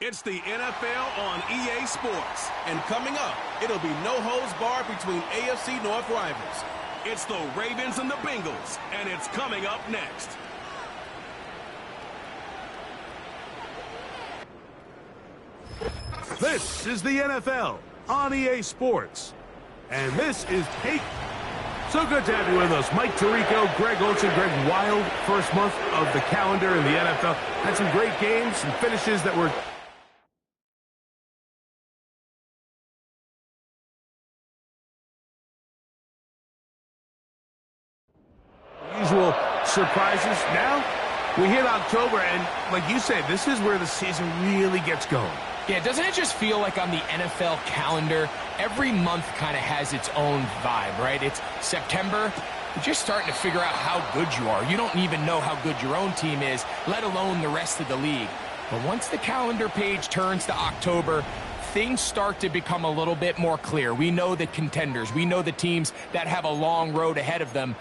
It's the NFL on EA Sports. And coming up, it'll be no holds barred between AFC North rivals. It's the Ravens and the Bengals, and it's coming up next. This is the NFL on EA Sports. And this is Peyton. So good to have you with us. Mike Tirico, Greg Olsen, Greg Wild. First month of the calendar in the NFL. Had some great games, some finishes that were usual surprises. Now we hit October, and like you said, this is where the season really gets going. Yeah, doesn't it just feel like on the NFL calendar, every month kind of has its own vibe, right? It's September, you're just starting to figure out how good you are. You don't even know how good your own team is, let alone the rest of the league. But once the calendar page turns to October, things start to become a little bit more clear. We know the contenders. We know the teams that have a long road ahead of them.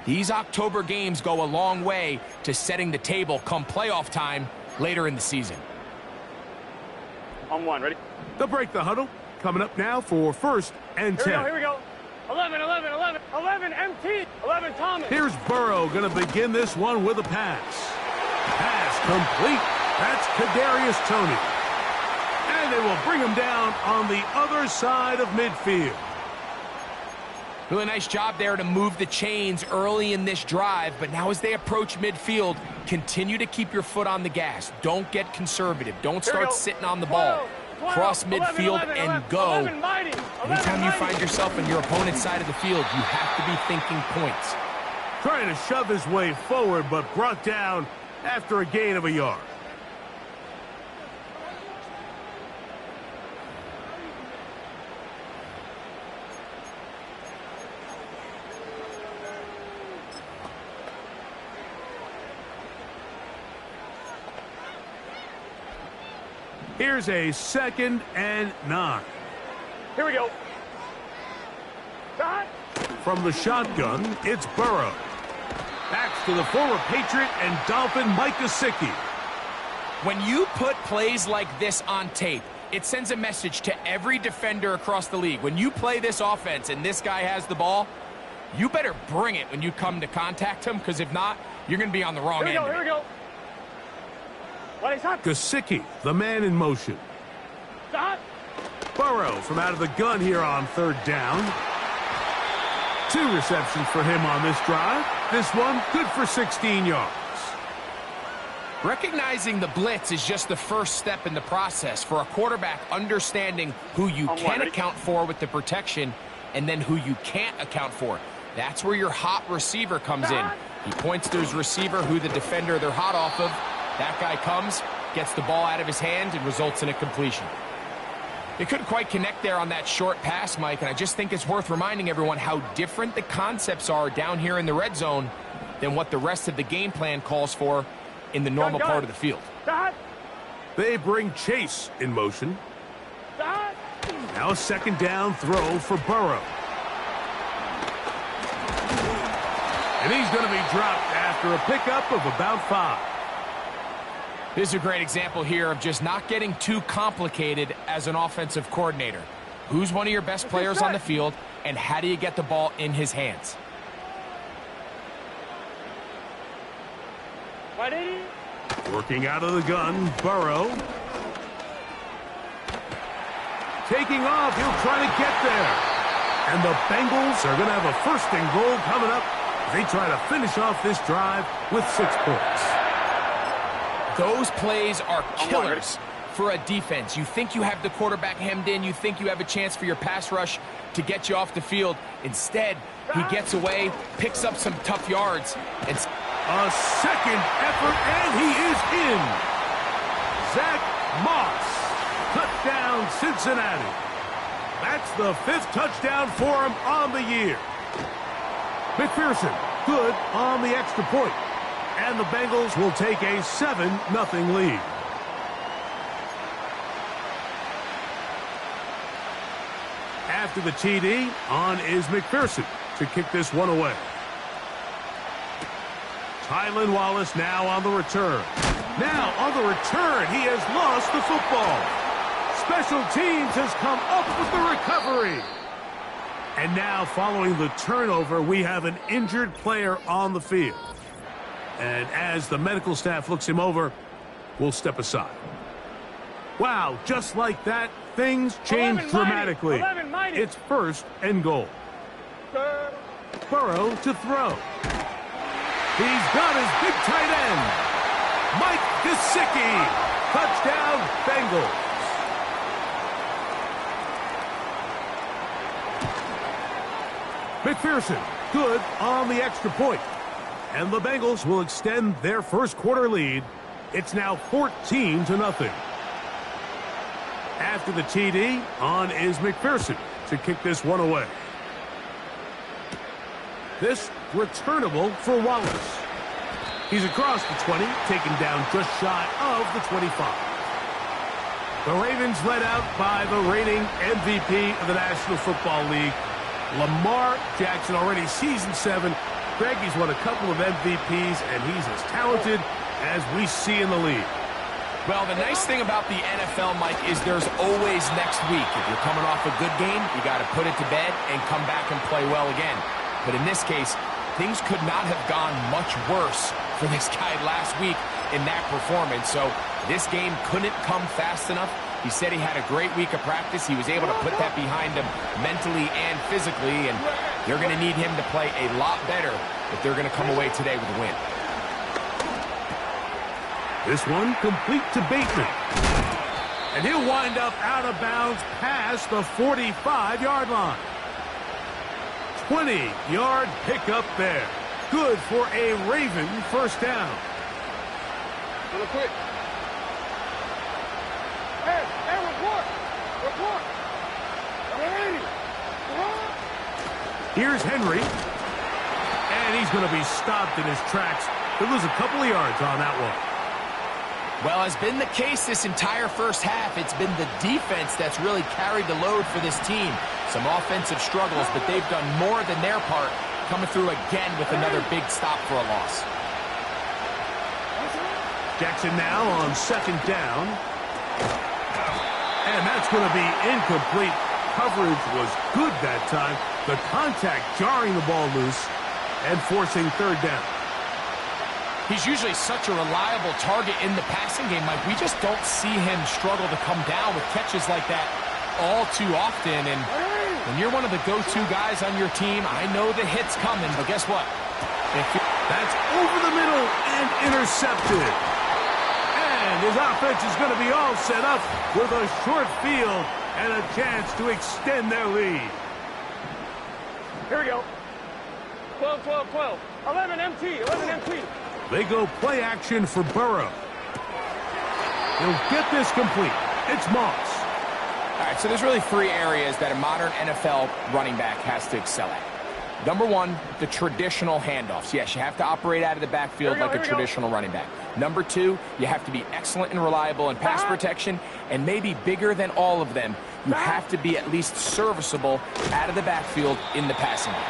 These October games go a long way to setting the table come playoff time later in the season. On one, ready? They'll break the huddle. Coming up now for 1st and 10. Here we go. 11, 11, 11, 11, MT, 11, Thomas. Here's Burrow going to begin this one with a pass. Pass complete. That's Kadarius Toney. And they will bring him down on the other side of midfield. Really nice job there to move the chains early in this drive, but now as they approach midfield, continue to keep your foot on the gas. Don't get conservative. Don't start sitting on the ball. Cross midfield and go. Anytime you find yourself on your opponent's side of the field, you have to be thinking points. Trying to shove his way forward, but brought down after a gain of a yard. Here's a 2nd and 9. Here we go. From the shotgun, it's Burrow. Backs to the former Patriot and Dolphin Mike Gesicki. When you put plays like this on tape, it sends a message to every defender across the league. When you play this offense and this guy has the ball, you better bring it when you come to contact him, because if not, you're going to be on the wrong end. Here we go. Gesicki, the man in motion. Burrow from out of the gun here on 3rd down. 2 receptions for him on this drive. This one good for 16 yards. Recognizing the blitz is just the first step in the process for a quarterback, understanding who you can account for with the protection and then who you can't account for. That's where your hot receiver comes in. He points to his receiver, who the defender they're hot off of. That guy comes, gets the ball out of his hand, and results in a completion. They couldn't quite connect there on that short pass, Mike, and I just think it's worth reminding everyone how different the concepts are down here in the red zone than what the rest of the game plan calls for in the normal part of the field. They bring Chase in motion. Now a 2nd down throw for Burrow. And he's going to be dropped after a pickup of about 5. This is a great example here of just not getting too complicated as an offensive coordinator. Who's one of your best players on the field, and how do you get the ball in his hands? Working out of the gun, Burrow. Taking off, he'll try to get there. And the Bengals are going to have a 1st and goal coming up as they try to finish off this drive with 6 points. Those plays are killers for a defense. You think you have the quarterback hemmed in. You think you have a chance for your pass rush to get you off the field. Instead, he gets away, picks up some tough yards. And a 2nd effort, and he is in. Zach Moss, touchdown Cincinnati. That's the 5th touchdown for him on the year. McPherson, good on the extra point. And the Bengals will take a 7-0 lead. After the TD, on is McPherson to kick this one away. Tylan Wallace now on the return. Now, on the return, he has lost the football. Special teams has come up with the recovery. And now, following the turnover, we have an injured player on the field. And as the medical staff looks him over, we'll step aside. Wow, just like that, things change dramatically. It's 1st and goal. Burrow to throw. He's got his big tight end, Mike Gesicki. Touchdown, Bengals. McPherson, good on the extra point. And the Bengals will extend their first quarter lead. It's now 14-0. After the TD, on is McPherson to kick this one away. This returnable for Wallace. He's across the 20, taken down just shy of the 25. The Ravens led out by the reigning MVP of the National Football League, Lamar Jackson, already season 7. Greg, he's won a couple of MVPs, and he's as talented as we see in the league. Well, the nice thing about the NFL, Mike, is there's always next week. If you're coming off a good game, you got to put it to bed and come back and play well again. But in this case, things could not have gone much worse for this guy last week in that performance. So this game couldn't come fast enough. He said he had a great week of practice. He was able to put that behind him mentally and physically, and they're going to need him to play a lot better if they're going to come away today with a win. This one complete to Bateman. And he'll wind up out of bounds past the 45-yard line. 20-yard pickup there. Good for a Raven first down. A little quick. Hey, report. Report. Here's Henry. And he's going to be stopped in his tracks. He'll lose a couple of yards on that one. Well, as been the case this entire first half, it's been the defense that's really carried the load for this team. Some offensive struggles, but they've done more than their part, coming through again with another big stop for a loss. Jackson now on 2nd down. And that's going to be incomplete. Coverage was good that time. The contact jarring the ball loose and forcing 3rd down. He's usually such a reliable target in the passing game. Like, we just don't see him struggle to come down with catches like that all too often. And when you're one of the go-to guys on your team, I know the hit's coming, but guess what? That's over the middle and intercepted. And his offense is going to be all set up with a short field and a chance to extend their lead. Here we go. 12, 12, 12. 11 MT, 11 MT. They go play action for Burrow. He'll get this complete. It's Moss. All right, so there's really 3 areas that a modern NFL running back has to excel at. Number 1, the traditional handoffs. Yes, you have to operate out of the backfield like a traditional running back. Number 2, you have to be excellent and reliable in pass protection, and maybe bigger than all of them, you have to be at least serviceable out of the backfield in the passing game.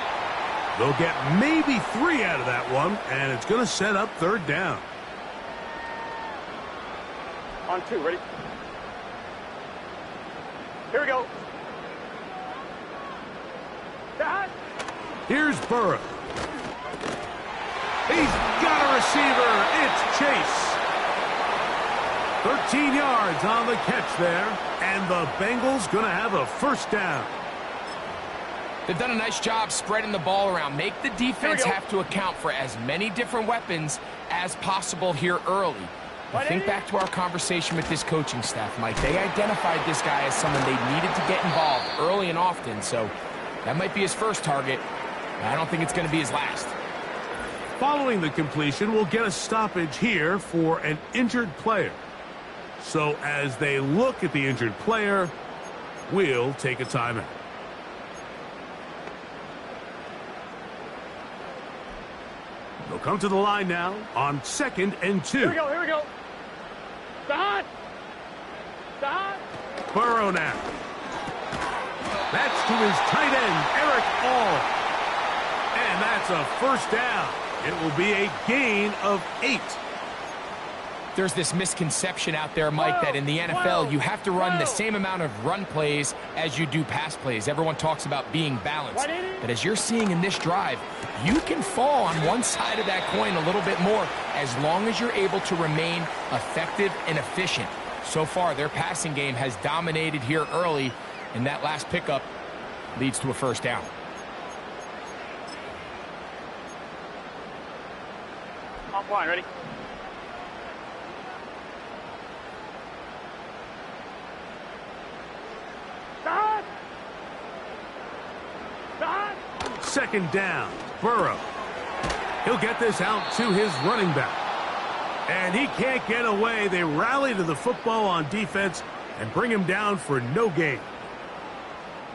They'll get maybe 3 out of that one, and it's going to set up 3rd down. On 2, ready? Here we go. That. Here's Burrow. He's got a receiver. It's Chase. 13 yards on the catch there, and the Bengals going to have a 1st down. They've done a nice job spreading the ball around. Make the defense have to account for as many different weapons as possible here early. I think back to our conversation with this coaching staff, Mike. They identified this guy as someone they needed to get involved early and often, so that might be his first target. I don't think it's going to be his last. Following the completion, we'll get a stoppage here for an injured player. So as they look at the injured player, we'll take a timeout. They'll come to the line now on 2nd and 2. Here we go, here we go. Behind. Behind. Burrow now. That's to his tight end, Eric All. And that's a 1st down. It will be a gain of 8. There's this misconception out there, Mike, that in the NFL, you have to run the same amount of run plays as you do pass plays. Everyone talks about being balanced. But as you're seeing in this drive, you can fall on one side of that coin a little bit more as long as you're able to remain effective and efficient. So far, their passing game has dominated here early, and that last pickup leads to a first down. Offline, ready? Second down, Burrow. He'll get this out to his running back. And he can't get away. They rally to the football on defense and bring him down for no gain.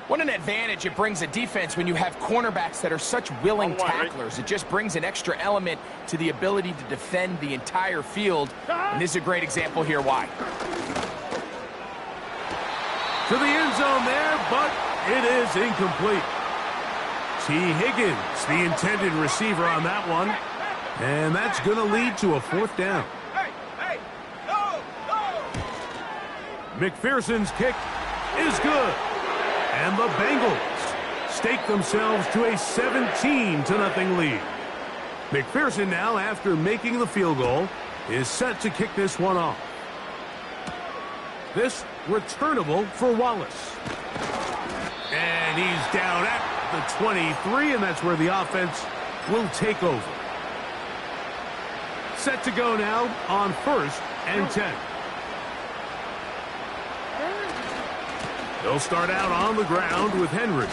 What an advantage it brings a defense when you have cornerbacks that are such willing tacklers. It just brings an extra element to the ability to defend the entire field. And this is a great example here why. To the end zone there, but it is incomplete. T. Higgins, the intended receiver on that one. And that's going to lead to a fourth down. McPherson's kick is good. And the Bengals stake themselves to a 17-0 lead. McPherson now, after making the field goal, is set to kick this one off. This returnable for Wallace. And he's down at the 23, and that's where the offense will take over. Set to go now on 1st and 10. They'll start out on the ground with Henry.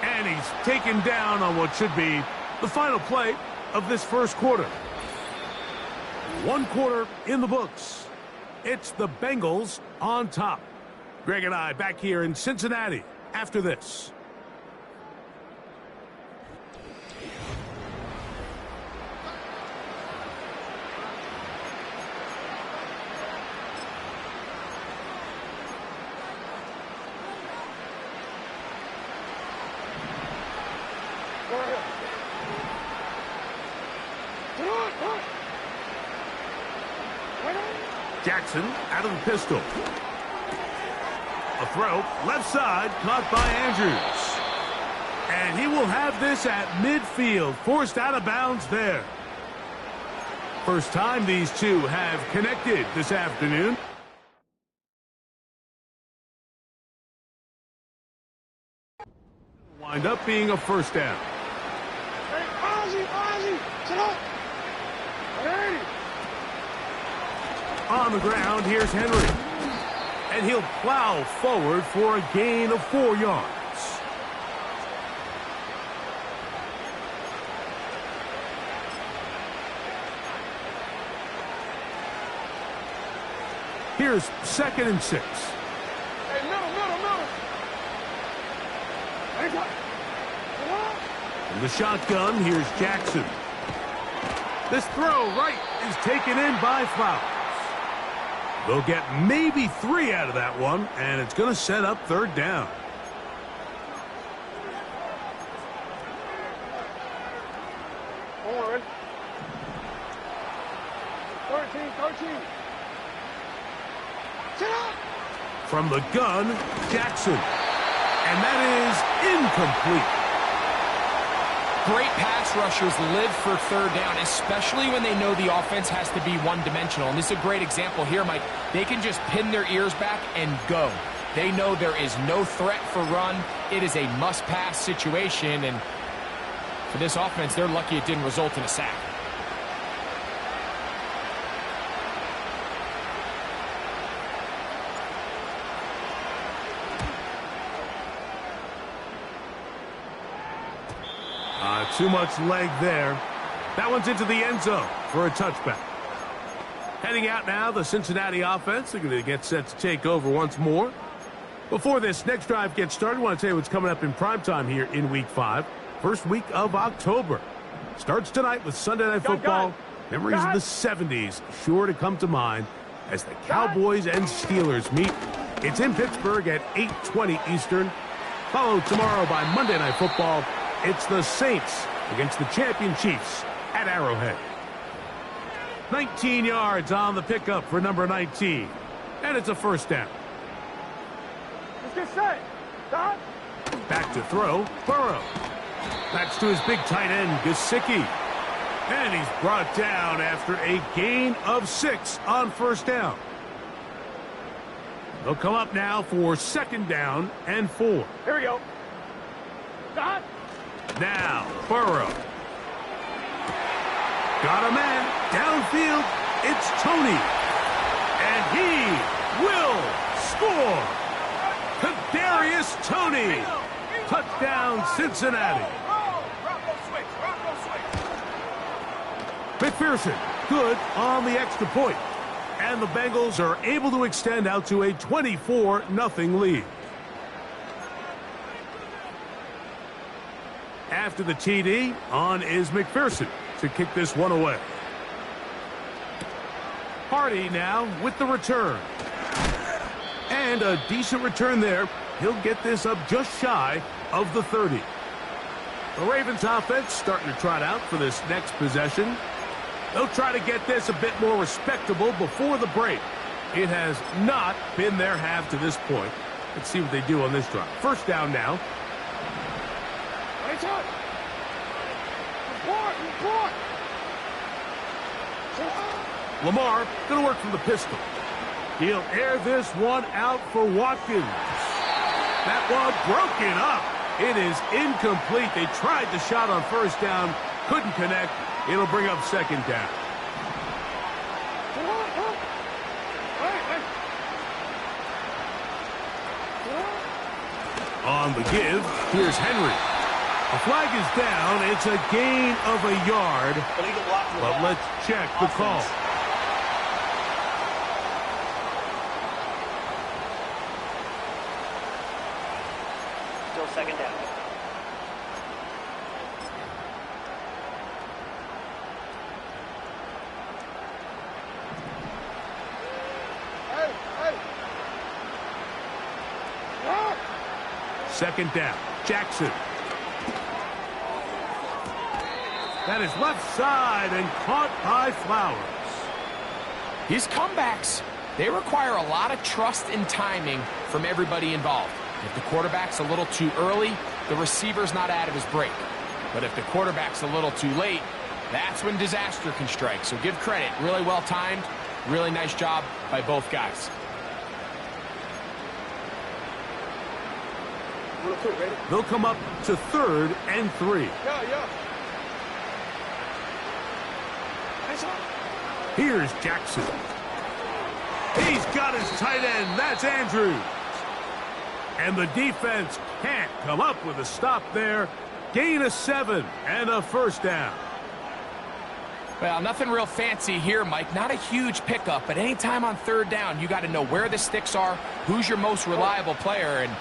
And he's taken down on what should be the final play of this first quarter. One quarter in the books. It's the Bengals on top. Greg and I back here in Cincinnati after this. Jackson out of the pistol. A throw, left side, caught by Andrews. And he will have this at midfield, forced out of bounds there. First time these two have connected this afternoon. Wind up being a first down. On the ground, here's Henry. And he'll plow forward for a gain of 4 yards. Here's 2nd and 6. Hey, middle. In the shotgun, here's Jackson. This throw right is taken in by Flowers. They'll get maybe 3 out of that one, and it's going to set up 3rd down. Forward. 13. Sit up. From the gun, Jackson. And that is incomplete. Great pass rushers live for 3rd down, especially when they know the offense has to be one-dimensional. And this is a great example here, Mike. They can just pin their ears back and go. They know there is no threat for run. It is a must-pass situation. And for this offense, they're lucky it didn't result in a sack. Too much leg there. That one's into the end zone for a touchback. Heading out now, the Cincinnati offense. They're going to get set to take over once more. Before this next drive gets started, I want to tell you what's coming up in primetime here in Week 5. First week of October. Starts tonight with Sunday Night Football. Memories of the 70s sure to come to mind as the Cowboys and Steelers meet. It's in Pittsburgh at 8:20 Eastern. Followed tomorrow by Monday Night Football. It's the Saints against the champion Chiefs at Arrowhead. 19 yards on the pickup for number 19. And it's a first down. Let's get set. Stop. Back to throw, Burrow. That's to his big tight end, Gesicki. And he's brought down after a gain of 6 on first down. They'll come up now for second down and 4. Here we go. Stop. Now, Burrow. Got a man downfield. It's Tony. And he will score. Kadarius Toney. Touchdown, Cincinnati. McPherson, good on the extra point. And the Bengals are able to extend out to a 24-0 lead. After the TD, on is McPherson to kick this one away. Hardy now with the return. And a decent return there. He'll get this up just shy of the 30. The Ravens offense starting to trot out for this next possession. They'll try to get this a bit more respectable before the break. It has not been their half to this point. Let's see what they do on this drive. First down now. Lamar going to work from the pistol. He'll air this one out for Watkins. That one broken up. It is incomplete. They tried the shot on first down, couldn't connect. It'll bring up second down. On the give, here's Henry. A flag is down. It's a gain of a yard. But let's check the call. Still second down. Second down. Jackson. That is left side and caught by Flowers. These comebacks, they require a lot of trust and timing from everybody involved. If the quarterback's a little too early, the receiver's not out of his break. But if the quarterback's a little too late, that's when disaster can strike. So give credit. Really well timed. Really nice job by both guys. They'll come up to 3rd and 3. Here's Jackson. He's got his tight end. That's Andrews. And the defense can't come up with a stop there. Gain of 7 and a first down. Well, nothing real fancy here, Mike. Not a huge pickup, but anytime on 3rd down, you got to know where the sticks are, who's your most reliable player, and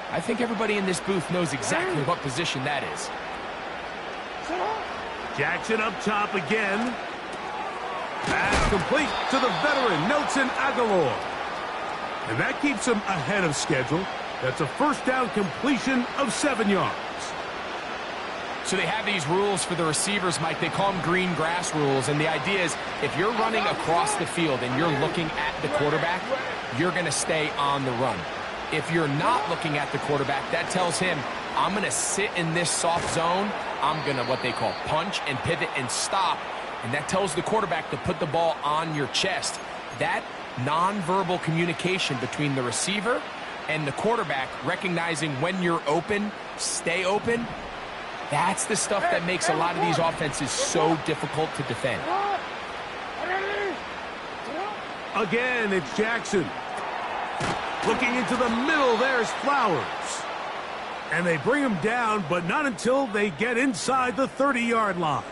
I think everybody in this booth knows exactly what position that is. Jackson up top again. Pass complete to the veteran, Nelson Aguilar. And that keeps him ahead of schedule. That's a first down completion of 7 yards. So they have these rules for the receivers, Mike. They call them green grass rules. And the idea is if you're running across the field and you're looking at the quarterback, you're going to stay on the run. If you're not looking at the quarterback, that tells him, I'm going to sit in this soft zone. I'm going to what they call punch and pivot and stop. And that tells the quarterback to put the ball on your chest. That nonverbal communication between the receiver and the quarterback, recognizing when you're open, stay open, that's the stuff that makes a lot of these offenses so difficult to defend. Again, it's Jackson. Looking into the middle, there's Flowers. And they bring him down, but not until they get inside the 30-yard line.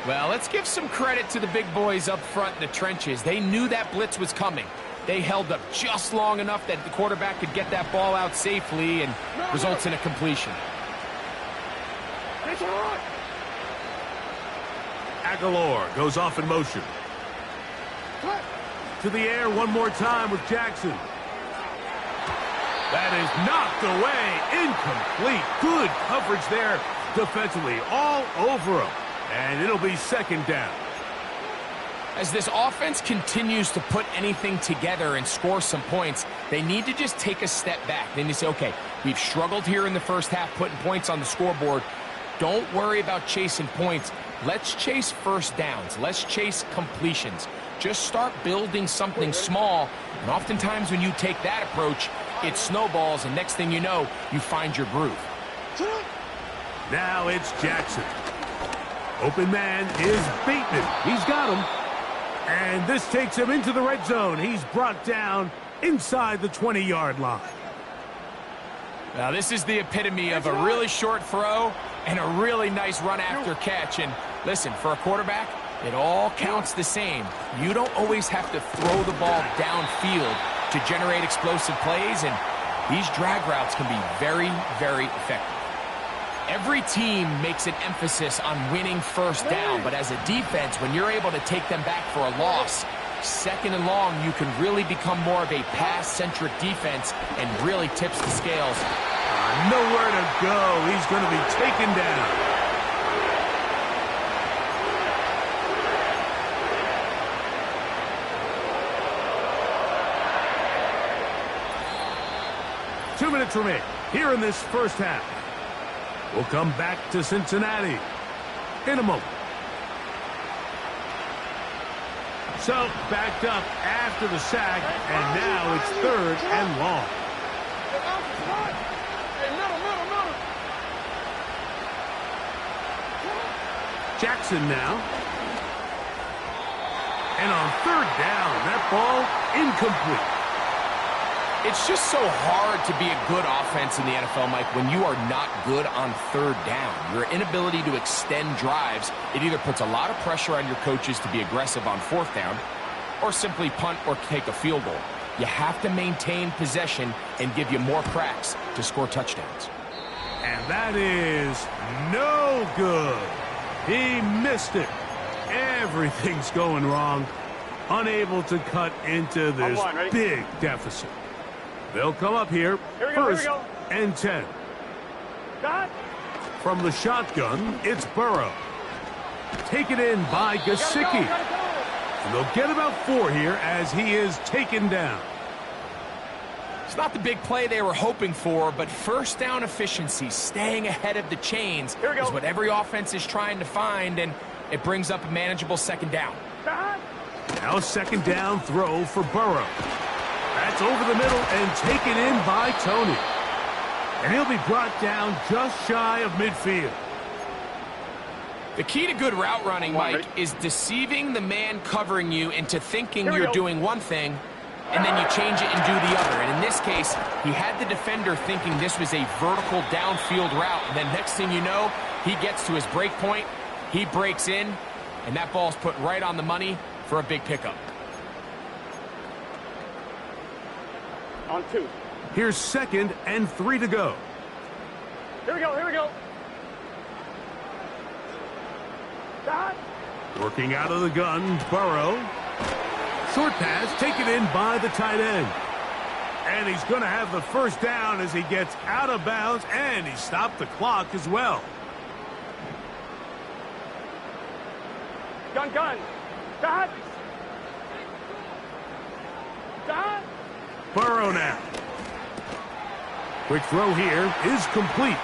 Well, let's give some credit to the big boys up front in the trenches. They knew that blitz was coming. They held up just long enough that the quarterback could get that ball out safely and results in a completion. Aguilar goes off in motion. To the air one more time with Jackson. That is knocked away. Incomplete. Good coverage there defensively. All over him. And it'll be second down. As this offense continues to put anything together and score some points, they need to just take a step back. Then you say, okay, we've struggled here in the first half putting points on the scoreboard. Don't worry about chasing points. Let's chase first downs. Let's chase completions. Just start building something small. And oftentimes when you take that approach, it snowballs, and next thing you know, you find your groove. Now it's Jackson. Open man is Bateman. He's got him. And this takes him into the red zone. He's brought down inside the 20-yard line. Now, this is the epitome of a really short throw and a really nice run after catch. And listen, for a quarterback, it all counts the same. You don't always have to throw the ball downfield to generate explosive plays, and these drag routes can be very, very effective. Every team makes an emphasis on winning first down, but as a defense, when you're able to take them back for a loss, second and long, you can really become more of a pass-centric defense and really tips the scales. Nowhere to go. He's going to be taken down. Two minutes remain here in this first half. We'll come back to Cincinnati in a moment. So, backed up after the sack, and now it's third and long. Jackson now. And on third down, that ball incomplete. It's just so hard to be a good offense in the NFL, Mike, when you are not good on third down. Your inability to extend drives, it either puts a lot of pressure on your coaches to be aggressive on fourth down or simply punt or take a field goal. You have to maintain possession and give you more cracks to score touchdowns. And that is no good. He missed it. Everything's going wrong. Unable to cut into this big deficit. They'll come up here first and 10. From the shotgun, it's Burrow. Taken in by Gesicki. And they'll get about 4 here as he is taken down. It's not the big play they were hoping for, but first down efficiency, staying ahead of the chains, is what every offense is trying to find, and it brings up a manageable second down. Now a second down throw for Burrow. That's over the middle and taken in by Tony. And he'll be brought down just shy of midfield. The key to good route running, Mike, is deceiving the man covering you into thinking you're doing one thing, and then you change it and do the other. And in this case, he had the defender thinking this was a vertical downfield route. And then next thing you know, he gets to his break point, he breaks in, and that ball's put right on the money for a big pickup. On 2. Here's 2nd and 3 to go. Here we go. Stop. Working out of the gun, Burrow. Short pass taken in by the tight end. And he's going to have the first down as he gets out of bounds, and he stopped the clock as well. Gun. Stop. Burrow now. Quick throw here is complete.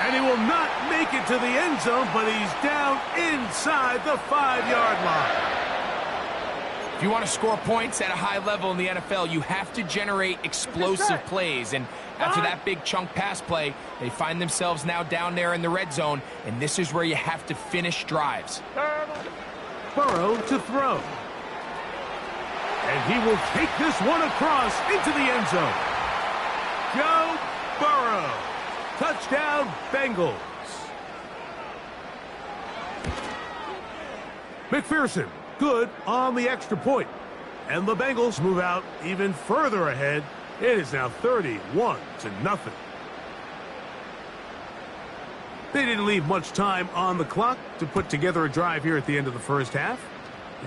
And he will not make it to the end zone, but he's down inside the 5-yard line. If you want to score points at a high level in the NFL, you have to generate explosive plays. And after that big chunk pass play, they find themselves now down there in the red zone, and this is where you have to finish drives. Burrow to throw. And he will take this one across into the end zone. Joe Burrow. Touchdown, Bengals. McPherson, good on the extra point. And the Bengals move out even further ahead. It is now 31-0. They didn't leave much time on the clock to put together a drive here at the end of the first half.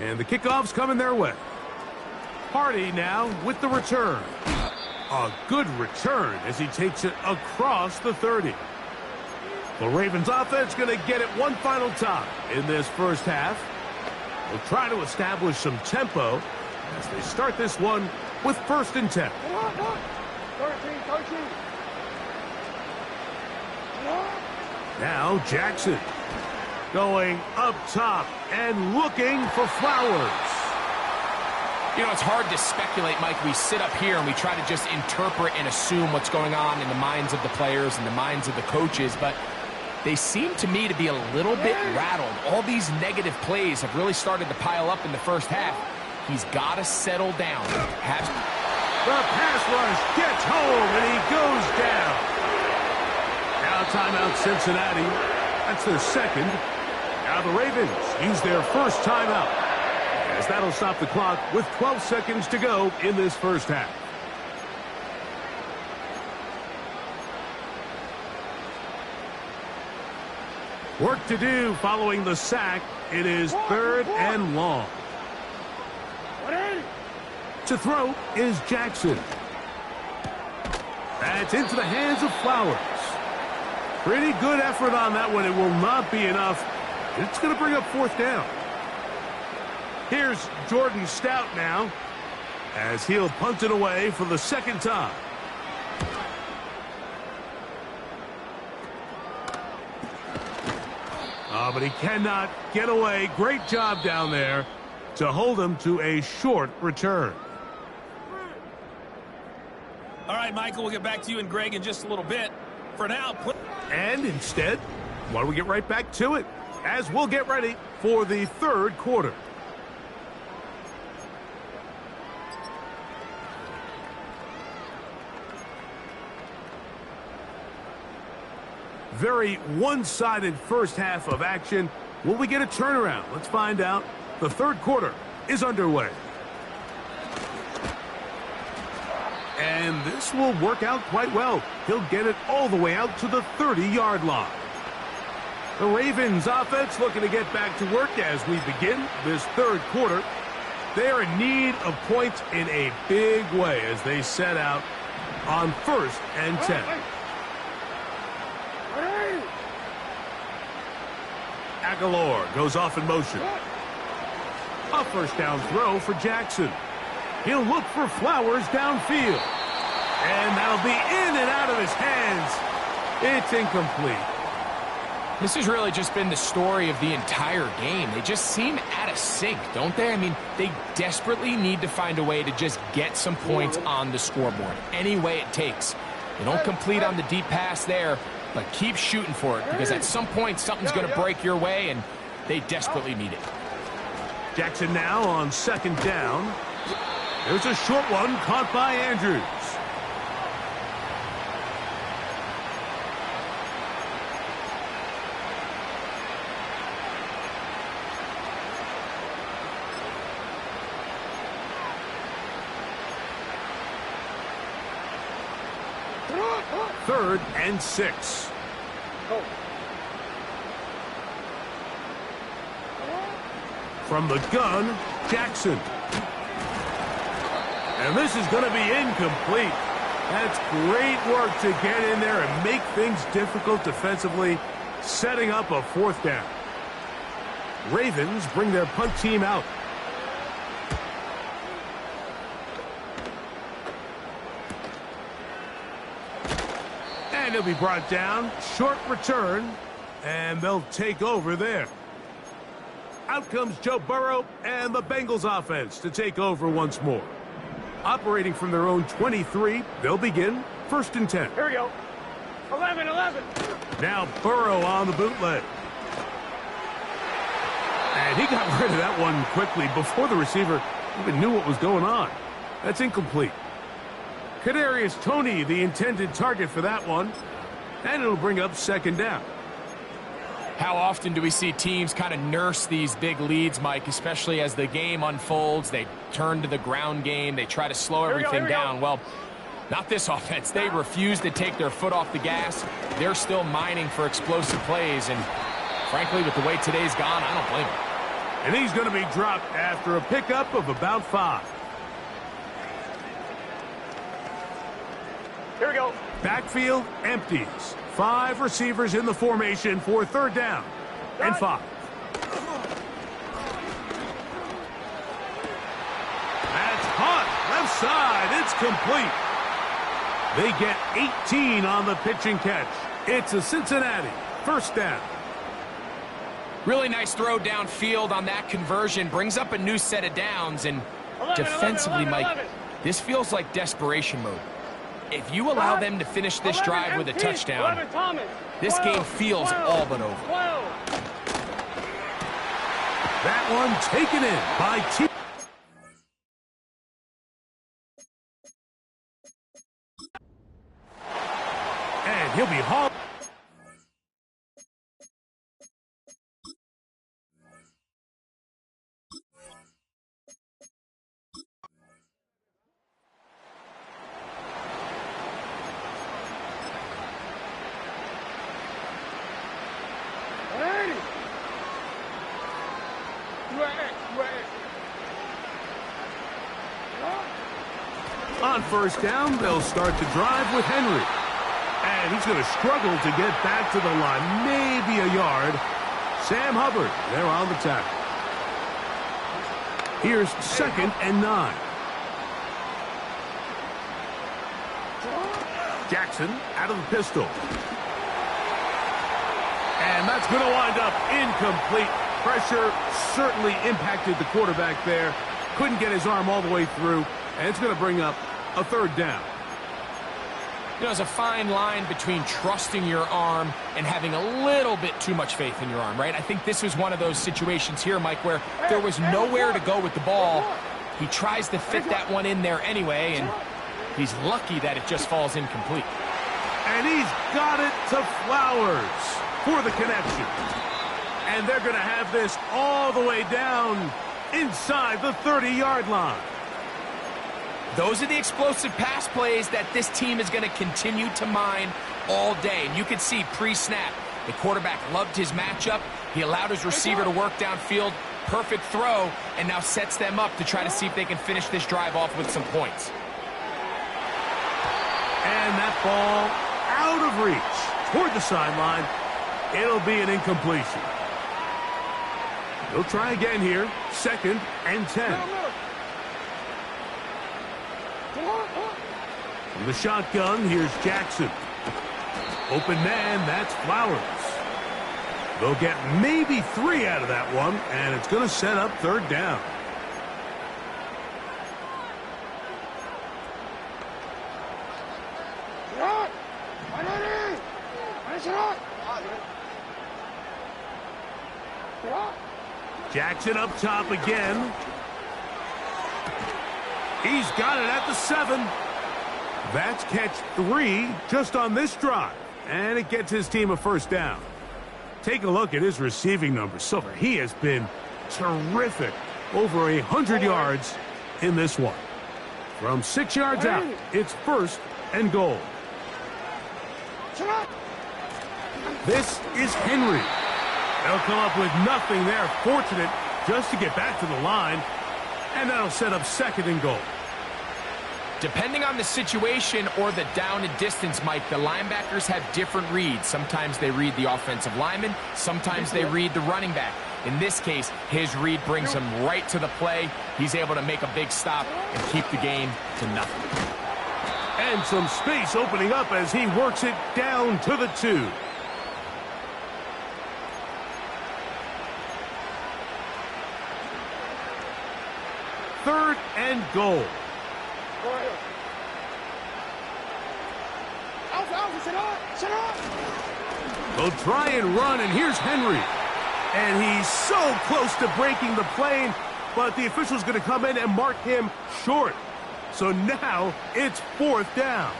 And the kickoff's coming their way. Hardy now with the return. A good return as he takes it across the 30. The Ravens offense going to get it one final time in this first half. They'll try to establish some tempo as they start this one with 1st and 10. 13. Now Jackson going up top and looking for Flowers. You know, it's hard to speculate, Mike. We sit up here and we try to just interpret and assume what's going on in the minds of the players and the minds of the coaches, but they seem to me to be a little bit rattled. All these negative plays have really started to pile up in the first half. He's got to settle down. The pass rush gets home and he goes down. Now timeout Cincinnati. That's their second. Now the Ravens use their first timeout, as that'll stop the clock with 12 seconds to go in this first half. Work to do following the sack. It is 3rd and long. To throw is Jackson. That's into the hands of Flowers. Pretty good effort on that one. It will not be enough. It's going to bring up 4th down. Here's Jordan Stout now, as he'll punt it away for the 2nd time. But he cannot get away. Great job down there to hold him to a short return. All right, Michael, we'll get back to you and Greg in just a little bit. For now, and instead, why don't we get right back to it, as we'll get ready for the 3rd quarter. Very one-sided first half of action. Will we get a turnaround? Let's find out. The 3rd quarter is underway. And this will work out quite well. He'll get it all the way out to the 30-yard line. The Ravens offense looking to get back to work as we begin this 3rd quarter. They are in need of points in a big way as they set out on 1st and 10. Aguilar goes off in motion. A 1st down throw for Jackson. He'll look for Flowers downfield. And that'll be in and out of his hands. It's incomplete. This has really just been the story of the entire game. They just seem out of sync, don't they? I mean, they desperately need to find a way to just get some points on the scoreboard, any way it takes. They don't complete on the deep pass there, but keep shooting for it, because at some point something's going to break your way, and they desperately need it. Jackson now on 2nd down. There's a short one caught by Andrews. Third and 6. From the gun, Jackson. And this is going to be incomplete. That's great work to get in there and make things difficult defensively, setting up a 4th down. Ravens bring their punt team out. And he'll be brought down. Short return. And they'll take over there. Out comes Joe Burrow and the Bengals offense to take over once more. Operating from their own 23, they'll begin 1st and 10. Here we go. 11. Now Burrow on the bootleg. And he got rid of that one quickly before the receiver even knew what was going on. That's incomplete. Kadarius Toney, the intended target for that one. And it'll bring up 2nd down. How often do we see teams kind of nurse these big leads, Mike, especially as the game unfolds? They turn to the ground game. They try to slow everything down. Well, not this offense. They refuse to take their foot off the gas. They're still mining for explosive plays. And frankly, with the way today's gone, I don't blame them. And he's going to be dropped after a pickup of about 5. Here we go. Backfield empties. 5 receivers in the formation for 3rd down and 5. outside. It's complete. They get 18 on the pitch and catch. It's a Cincinnati first down. Really nice throw downfield on that conversion. Brings up a new set of downs. And defensively, Mike, this feels like desperation mode. If you allow them to finish this drive with a touchdown, this game feels all but over. That one taken in by T. And he'll be hauled. On first down, they'll start the drive with Henry. And he's going to struggle to get back to the line, maybe a yard. Sam Hubbard, they're on the tackle. Here's 2nd and 9. Jackson out of the pistol. And that's going to wind up incomplete. Pressure certainly impacted the quarterback there. Couldn't get his arm all the way through. And it's going to bring up a 3rd down. You know, there's a fine line between trusting your arm and having a little bit too much faith in your arm, right? I think this was one of those situations here, Mike, where there was nowhere to go with the ball. He tries to fit that one in there anyway, and he's lucky that it just falls incomplete. And he's got it to Flowers for the connection. And they're going to have this all the way down inside the 30-yard line. Those are the explosive pass plays that this team is going to continue to mine all day. And you can see pre-snap, the quarterback loved his matchup. He allowed his receiver to work downfield. Perfect throw, and now sets them up to try to see if they can finish this drive off with some points. And that ball out of reach toward the sideline. It'll be an incompletion. They'll try again here. 2nd and 10. From the shotgun, here's Jackson. Open man, that's Flowers. They'll get maybe 3 out of that one, and it's going to set up 3rd down. Jackson up top again. He's got it at the 7. That's catch 3 just on this drive. And it gets his team a 1st down. Take a look at his receiving numbers so far. He has been terrific. Over 100 yards in this one. From 6 yards out, it's 1st and goal. This is Henry. They'll come up with nothing there. Fortunate just to get back to the line. And that'll set up 2nd and goal. Depending on the situation or the down and distance, Mike, the linebackers have different reads. Sometimes they read the offensive lineman. Sometimes they read the running back. In this case, his read brings him right to the play. He's able to make a big stop and keep the game to nothing. And some space opening up as he works it down to the 2. Third and goal. They'll try and run, and here's Henry. And he's so close to breaking the plane, but the official's going to come in and mark him short. So now it's 4th down.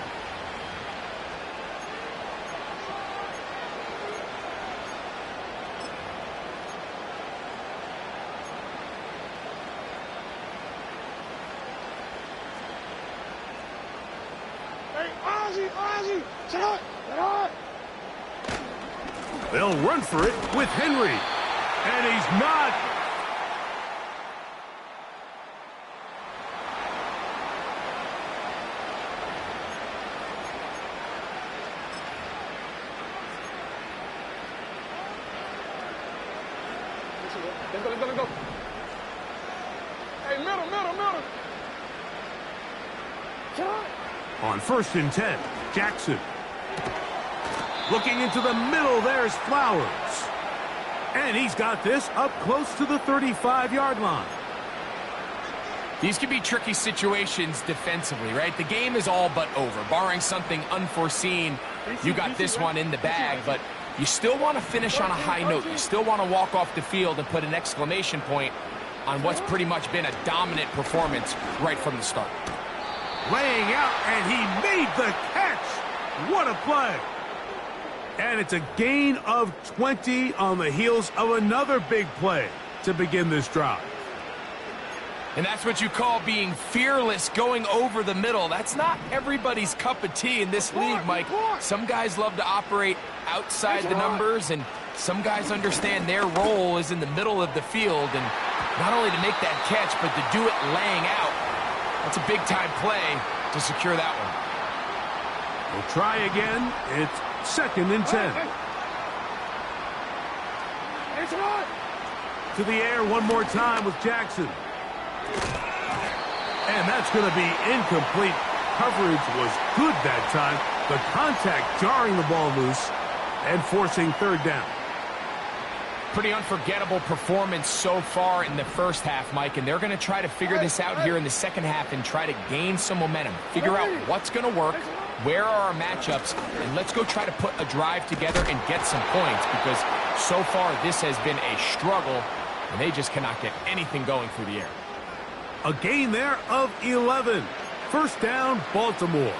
They'll run for it with Henry. And he's not. Let's go. Hey, middle. On 1st and 10, Jackson. Looking into the middle, there's Flowers. And he's got this up close to the 35-yard line. These can be tricky situations defensively, right? The game is all but over. Barring something unforeseen, you got this one in the bag, but you still want to finish on a high note. You still want to walk off the field and put an exclamation point on what's pretty much been a dominant performance right from the start. Laying out, and he made the catch. What a play. And it's a gain of 20 on the heels of another big play to begin this drive. And that's what you call being fearless, going over the middle. That's not everybody's cup of tea in this league, Mike. Some guys love to operate outside the numbers, and some guys understand their role is in the middle of the field. And not only to make that catch, but to do it laying out. That's a big-time play to secure that one. We'll try again. It's 2nd and 10. To the air one more time with Jackson. And that's going to be incomplete. Coverage was good that time. The contact jarring the ball loose and forcing 3rd down. Pretty unforgettable performance so far in the first half, Mike, and they're going to try to figure this out here in the second half and try to gain some momentum. Figure out what's going to work, where are our matchups, and let's go try to put a drive together and get some points, because so far this has been a struggle, and they just cannot get anything going through the air. A gain there of 11. 1st down, Baltimore.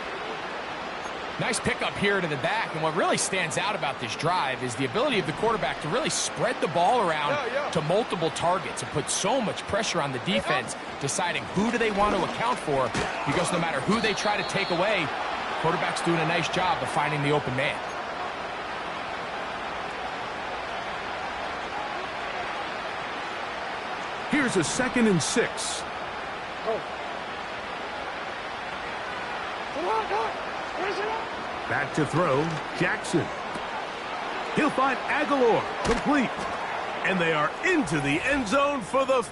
Nice pickup here to the back, and what really stands out about this drive is the ability of the quarterback to really spread the ball around to multiple targets and put so much pressure on the defense, deciding who do they want to account for, because no matter who they try to take away, quarterback's doing a nice job of finding the open man. Here's a 2nd and 6. Back to throw, Jackson. He'll find Aguilar, complete. And they are into the end zone for this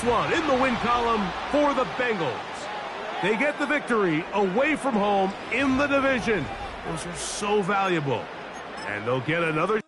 one in the win column for the Bengals. They get the victory away from home in the division. Those are so valuable. And they'll get another